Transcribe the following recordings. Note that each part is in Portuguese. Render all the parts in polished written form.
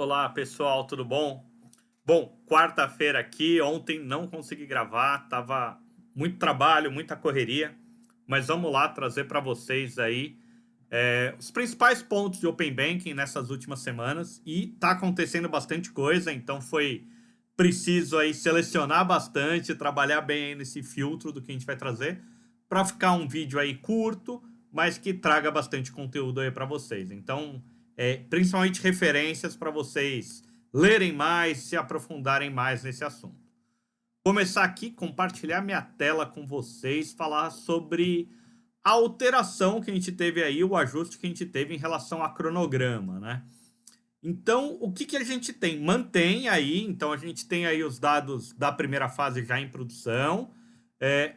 Olá, pessoal, tudo bom? Bom, quarta-feira aqui, ontem não consegui gravar, tava muito trabalho, muita correria, mas vamos lá trazer para vocês aí os principais pontos de Open Banking nessas últimas semanas e tá acontecendo bastante coisa, então foi preciso aí selecionar bastante, trabalhar bem aí nesse filtro do que a gente vai trazer para ficar um vídeo aí curto, mas que traga bastante conteúdo aí para vocês. Então, principalmente referências para vocês lerem mais, se aprofundarem mais nesse assunto. Começar aqui, compartilhar minha tela com vocês, falar sobre a alteração que a gente teve aí, o ajuste que a gente teve em relação a cronograma, né? Então, o que a gente tem? Mantém aí, então a gente tem aí os dados da primeira fase já em produção,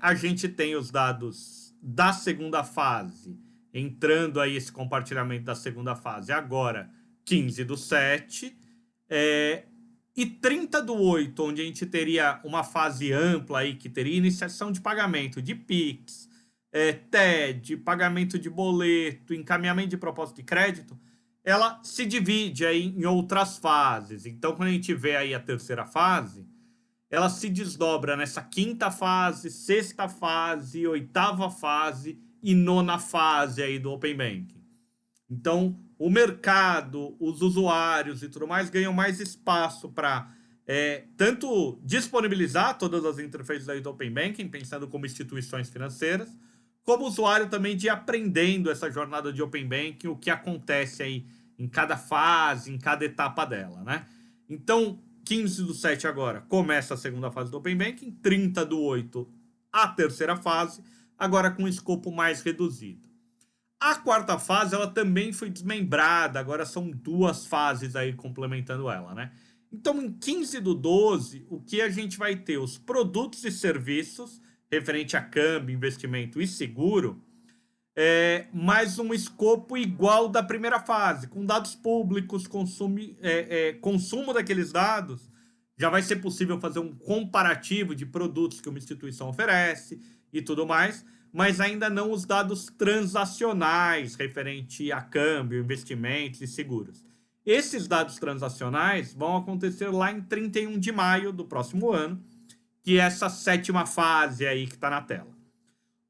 a gente tem os dados da segunda fase, entrando aí esse compartilhamento da segunda fase agora, 15/7, e 30/8, onde a gente teria uma fase ampla aí, que teria iniciação de pagamento de Pix, TED, pagamento de boleto, encaminhamento de proposta de crédito, ela se divide aí em outras fases. Então, quando a gente vê aí a terceira fase, ela se desdobra nessa quinta fase, sexta fase, oitava fase e nona fase aí do Open Banking. Então, o mercado, os usuários e tudo mais ganham mais espaço para tanto disponibilizar todas as interfaces aí do Open Banking, pensando como instituições financeiras, como usuário também de ir aprendendo essa jornada de Open Banking, o que acontece aí em cada fase, em cada etapa dela, né? Então, 15/7 agora começa a segunda fase do Open Banking, 30/8 a terceira fase, agora com um escopo mais reduzido. A quarta fase, ela também foi desmembrada, agora são duas fases aí complementando ela, né? Então, em 15/12, o que a gente vai ter? Os produtos e serviços, referente a câmbio, investimento e seguro, mais um escopo igual da primeira fase, com dados públicos, consumo daqueles dados, já vai ser possível fazer um comparativo de produtos que uma instituição oferece e tudo mais, mas ainda não os dados transacionais referente a câmbio, investimentos e seguros. Esses dados transacionais vão acontecer lá em 31 de maio do próximo ano, que é essa sétima fase aí que está na tela.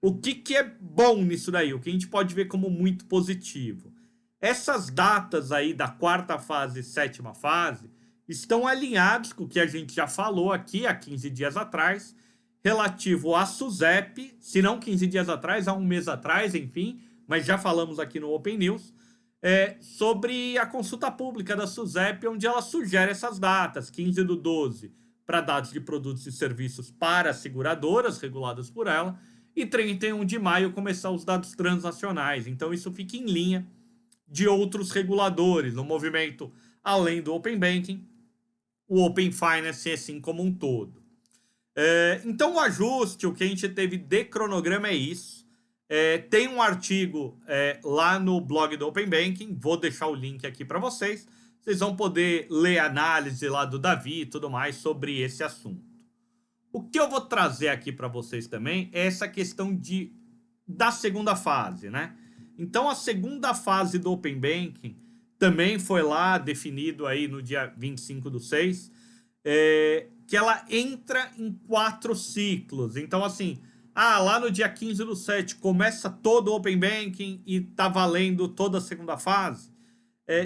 O que é bom nisso daí? O que a gente pode ver como muito positivo? Essas datas aí da quarta fase e sétima fase estão alinhados com o que a gente já falou aqui há 15 dias atrás, relativo à SUSEP, se não 15 dias atrás, há um mês atrás, enfim, mas já falamos aqui no Open News, sobre a consulta pública da SUSEP, onde ela sugere essas datas, 15/12, para dados de produtos e serviços para seguradoras reguladas por ela, e 31 de maio começar os dados transacionais. Então, isso fica em linha de outros reguladores no movimento, além do Open Banking, o Open Finance, assim como um todo. Então, o ajuste, o que a gente teve de cronograma é isso. Tem um artigo lá no blog do Open Banking, vou deixar o link aqui para vocês. Vocês vão poder ler a análise lá do Davi e tudo mais sobre esse assunto. O que eu vou trazer aqui para vocês também é essa questão da segunda fase, né? Então, a segunda fase do Open Banking também foi lá definido aí no dia 25/6, que ela entra em 4 ciclos. Então, assim, lá no dia 15/7 começa todo o Open Banking e tá valendo toda a segunda fase.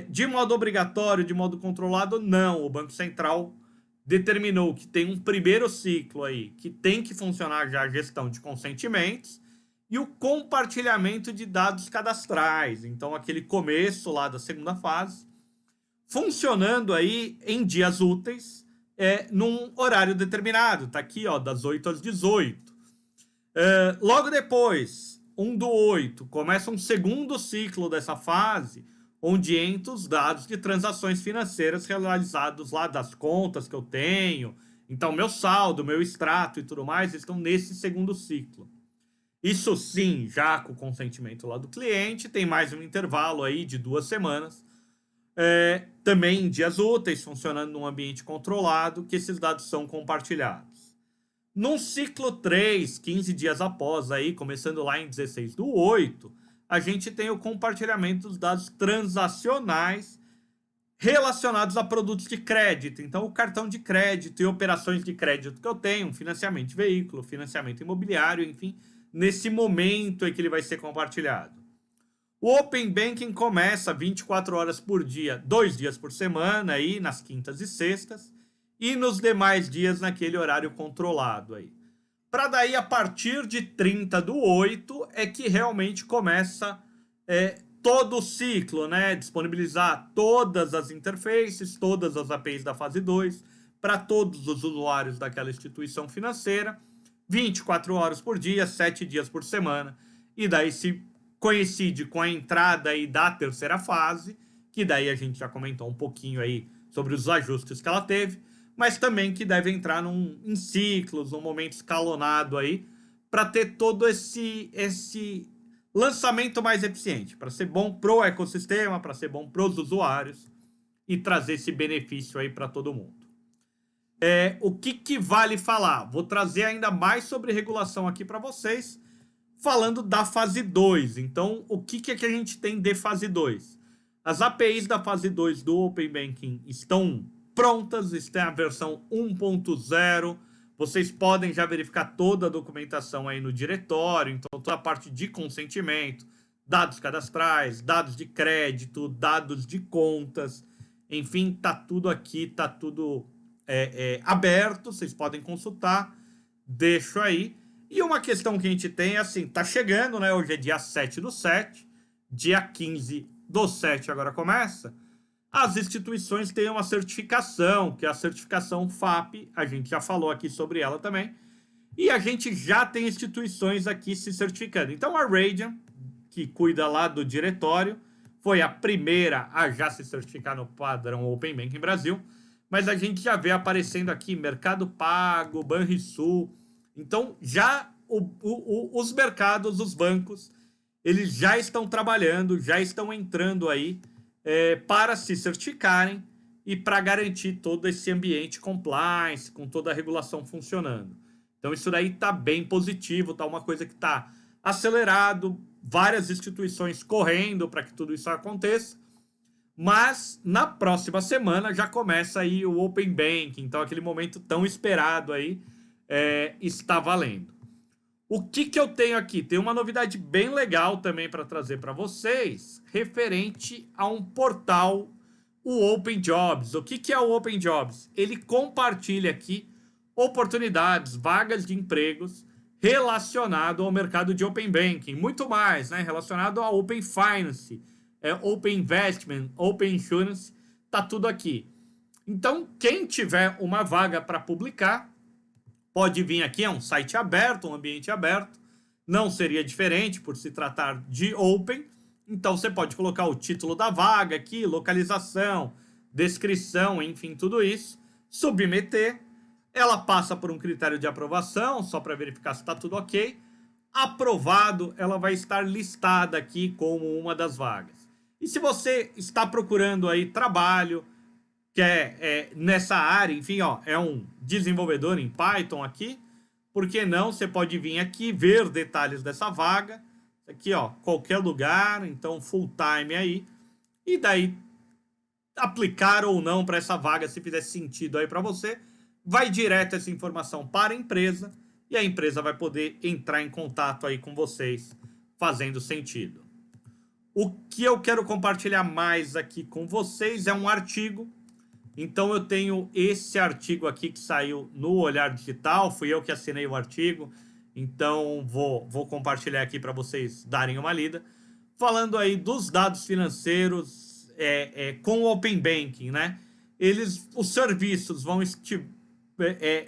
De modo obrigatório, de modo controlado, não. O Banco Central determinou que tem um primeiro ciclo aí que tem que funcionar já a gestão de consentimentos e o compartilhamento de dados cadastrais. Então, aquele começo lá da segunda fase, funcionando aí em dias úteis, num horário determinado. Tá aqui, ó, das 8 às 18. Logo depois, 1/8, começa um segundo ciclo dessa fase, onde entra os dados de transações financeiras realizados lá das contas que eu tenho. Então, meu saldo, meu extrato e tudo mais estão nesse segundo ciclo. Isso sim, já com o consentimento lá do cliente, tem mais um intervalo aí de 2 semanas. Também em dias úteis, funcionando num ambiente controlado, que esses dados são compartilhados. Num ciclo 3, 15 dias após, aí, começando lá em 16/8, a gente tem o compartilhamento dos dados transacionais relacionados a produtos de crédito. Então, o cartão de crédito e operações de crédito que eu tenho, financiamento de veículo, financiamento imobiliário, enfim, nesse momento é que ele vai ser compartilhado. O Open Banking começa 24 horas por dia, 2 dias por semana, aí, nas quintas e sextas, e nos demais dias naquele horário controlado aí. Para daí, a partir de 30/8, é que realmente começa todo o ciclo, né? Disponibilizar todas as interfaces, todas as APIs da fase 2 para todos os usuários daquela instituição financeira, 24 horas por dia, 7 dias por semana, e daí se coincide com a entrada aí da terceira fase, que daí a gente já comentou um pouquinho aí sobre os ajustes que ela teve, mas também que deve entrar em ciclos, num momento escalonado aí, para ter todo esse lançamento mais eficiente, para ser bom pro ecossistema, para ser bom pros usuários e trazer esse benefício aí para todo mundo. O que vale falar? Vou trazer ainda mais sobre regulação aqui para vocês, falando da fase 2. Então, o que é que a gente tem de fase 2? As APIs da fase 2 do Open Banking estão prontas, está a versão 1.0. Vocês podem já verificar toda a documentação aí no diretório, então toda a parte de consentimento, dados cadastrais, dados de crédito, dados de contas, enfim, tá tudo aqui, tá tudo aberto, vocês podem consultar, deixo aí. E uma questão que a gente tem é assim, tá chegando, né? Hoje é dia 7/7, dia 15/7 agora começa. As instituições têm uma certificação, que é a certificação FAP, a gente já falou aqui sobre ela também, e a gente já tem instituições aqui se certificando. Então a Radian, que cuida lá do diretório, foi a primeira a já se certificar no padrão Open Banking Brasil, mas a gente já vê aparecendo aqui Mercado Pago, Banrisul. Então já os mercados, os bancos, eles já estão trabalhando, já estão entrando aí para se certificarem e para garantir todo esse ambiente compliance, com toda a regulação funcionando. Então isso daí está bem positivo, está uma coisa que está acelerado, várias instituições correndo para que tudo isso aconteça, mas na próxima semana já começa aí o Open Banking, então aquele momento tão esperado aí está valendo. O que eu tenho aqui? Tem uma novidade bem legal também para trazer para vocês, referente a um portal, o Open Jobs. O que é o Open Jobs? Ele compartilha aqui oportunidades, vagas de empregos relacionado ao mercado de Open Banking. Muito mais, né? Relacionado ao Open Finance, Open Investment, Open Insurance, tá tudo aqui. Então, quem tiver uma vaga para publicar, pode vir aqui, é um site aberto, um ambiente aberto, não seria diferente por se tratar de Open, então você pode colocar o título da vaga aqui, localização, descrição, enfim, tudo isso, submeter, ela passa por um critério de aprovação, só para verificar se está tudo ok, aprovado, ela vai estar listada aqui como uma das vagas. E se você está procurando aí trabalho, que nessa área, enfim, ó, é um desenvolvedor em Python aqui, por que não? Você pode vir aqui ver detalhes dessa vaga, aqui, ó, qualquer lugar, então full time aí, e daí aplicar ou não para essa vaga, se fizer sentido aí para você, vai direto essa informação para a empresa, e a empresa vai poder entrar em contato aí com vocês, fazendo sentido. O que eu quero compartilhar mais aqui com vocês é um artigo. Então eu tenho esse artigo aqui que saiu no Olhar Digital, fui eu que assinei o artigo, então vou compartilhar aqui para vocês darem uma lida, falando aí dos dados financeiros com o Open Banking, né? Os serviços vão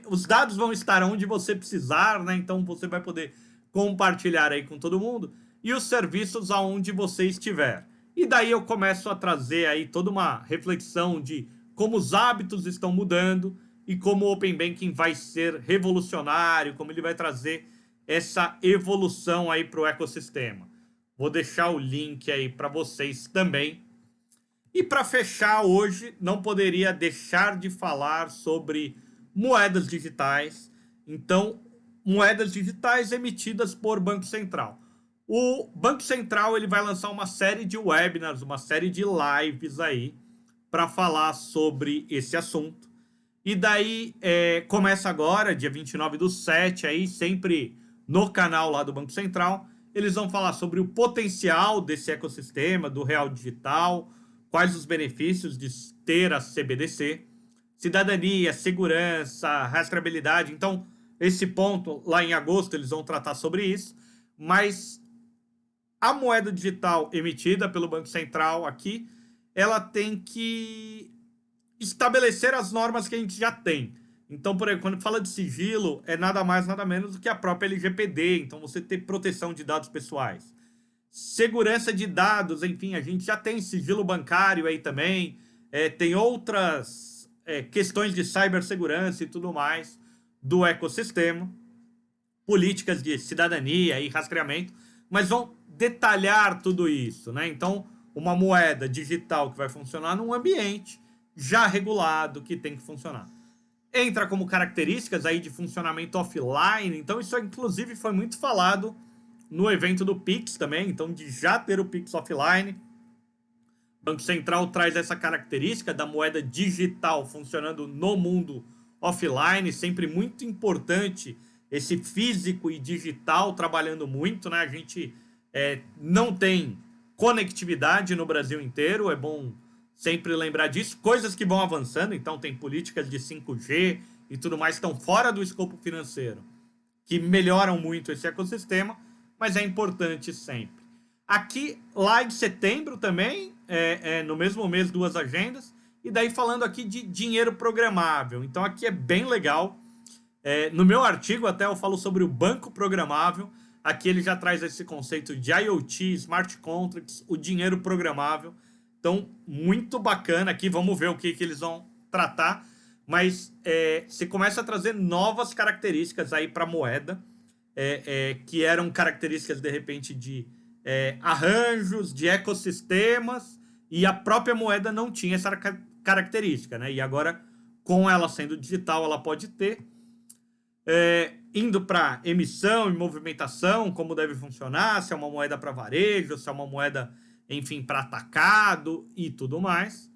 os dados vão estar onde você precisar, né? Então você vai poder compartilhar aí com todo mundo, e os serviços aonde você estiver. E daí eu começo a trazer aí toda uma reflexão de como os hábitos estão mudando e como o Open Banking vai ser revolucionário, como ele vai trazer essa evolução aí para o ecossistema. Vou deixar o link aí para vocês também. E para fechar hoje, não poderia deixar de falar sobre moedas digitais. Então, moedas digitais emitidas por Banco Central. O Banco Central ele vai lançar uma série de webinars, uma série de lives aí, para falar sobre esse assunto. E daí começa agora, dia 29/7, aí sempre no canal lá do Banco Central, eles vão falar sobre o potencial desse ecossistema, do real digital, quais os benefícios de ter a CBDC, cidadania, segurança, rastreabilidade. Então, esse ponto, lá em agosto, eles vão tratar sobre isso, mas a moeda digital emitida pelo Banco Central aqui, ela tem que estabelecer as normas que a gente já tem. Então, por exemplo, quando fala de sigilo, é nada mais, nada menos do que a própria LGPD. Então, você ter proteção de dados pessoais. Segurança de dados, enfim, a gente já tem sigilo bancário aí também. Tem outras questões de cibersegurança e tudo mais do ecossistema. Políticas de cidadania e rastreamento. Mas vão detalhar tudo isso, né? Então, uma moeda digital que vai funcionar num ambiente já regulado, que tem que funcionar. Entra como características aí de funcionamento offline, então isso inclusive foi muito falado no evento do Pix também, então de já ter o Pix offline. O Banco Central traz essa característica da moeda digital funcionando no mundo offline, sempre muito importante esse físico e digital trabalhando muito, né? A gente não tem conectividade no Brasil inteiro, é bom sempre lembrar disso. Coisas que vão avançando, então tem políticas de 5G e tudo mais que estão fora do escopo financeiro, que melhoram muito esse ecossistema, mas é importante sempre. Aqui, lá em setembro também, no mesmo mês, 2 agendas, e daí falando aqui de dinheiro programável. Então aqui é bem legal. No meu artigo até eu falo sobre o banco programável. Aqui ele já traz esse conceito de IoT, Smart Contracts, o dinheiro programável. Então, muito bacana aqui. Vamos ver o que eles vão tratar. Mas você começa a trazer novas características aí para a moeda, que eram características, de repente, de arranjos, de ecossistemas, e a própria moeda não tinha essa característica, né? E agora, com ela sendo digital, ela pode ter. Indo para emissão e movimentação, como deve funcionar, se é uma moeda para varejo, se é uma moeda, enfim, para atacado e tudo mais.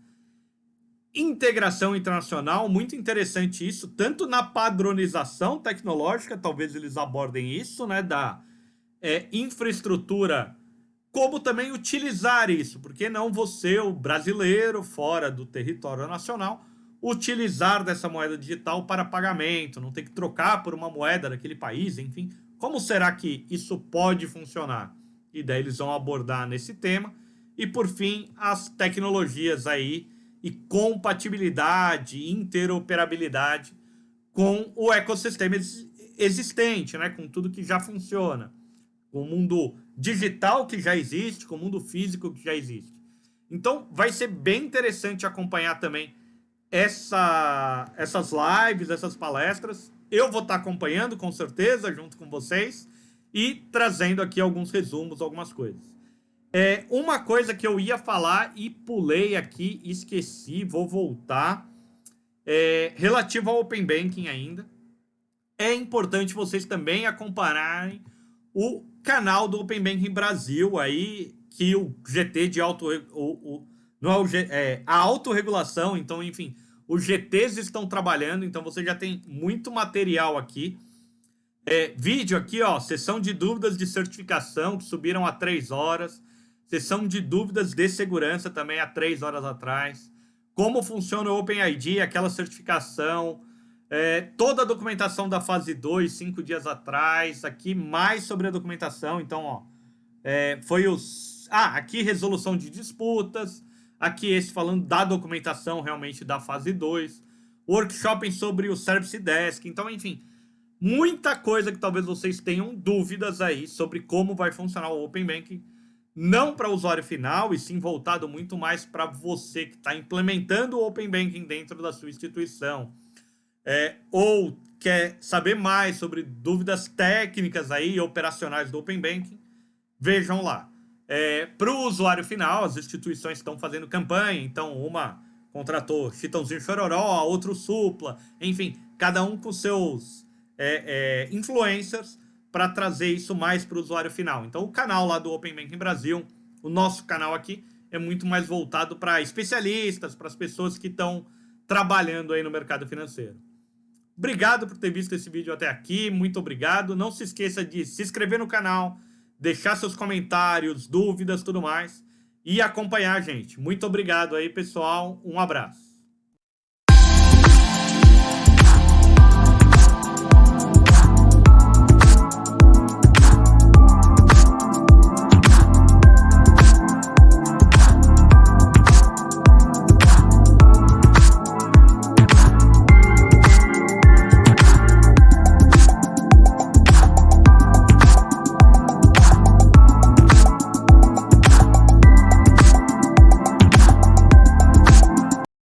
Integração internacional, muito interessante isso, tanto na padronização tecnológica, talvez eles abordem isso, né, da infraestrutura, como também utilizar isso, porque não você, o brasileiro, fora do território nacional, utilizar dessa moeda digital para pagamento, não ter que trocar por uma moeda daquele país, enfim. Como será que isso pode funcionar? E daí eles vão abordar nesse tema. E, por fim, as tecnologias aí e compatibilidade, interoperabilidade com o ecossistema existente, né? Com tudo que já funciona. Com o mundo digital que já existe, com o mundo físico que já existe. Então, vai ser bem interessante acompanhar também essas lives, essas palestras. Eu vou estar acompanhando, com certeza, junto com vocês, e trazendo aqui alguns resumos, algumas coisas. Uma coisa que eu ia falar e pulei aqui, esqueci, vou voltar, relativo ao Open Banking ainda. É importante vocês também acompanharem o canal do Open Banking Brasil, aí, que o GT de a autorregulação, então, enfim, os GTs estão trabalhando, então você já tem muito material aqui. Vídeo aqui, ó, sessão de dúvidas de certificação, que subiram a 3 horas. Sessão de dúvidas de segurança também há 3 horas atrás. Como funciona o OpenID, aquela certificação. Toda a documentação da fase 2, 5 dias atrás. Aqui mais sobre a documentação. Então, ó, foi os... aqui resolução de disputas. Aqui esse falando da documentação realmente da fase 2. Workshop sobre o Service Desk. Então, enfim, muita coisa que talvez vocês tenham dúvidas aí sobre como vai funcionar o Open Banking. Não para o usuário final, e sim voltado muito mais para você que está implementando o Open Banking dentro da sua instituição. Ou quer saber mais sobre dúvidas técnicas aí, operacionais do Open Banking, vejam lá. Para o usuário final, as instituições estão fazendo campanha, então uma contratou Chitãozinho Chororó, a outra o Supla, enfim, cada um com seus influencers para trazer isso mais para o usuário final. Então o canal lá do Open Banking Brasil, o nosso canal aqui, é muito mais voltado para especialistas, para as pessoas que estão trabalhando aí no mercado financeiro. Obrigado por ter visto esse vídeo até aqui, muito obrigado. Não se esqueça de se inscrever no canal, deixar seus comentários, dúvidas, tudo mais, e acompanhar a gente. Muito obrigado aí, pessoal. Um abraço.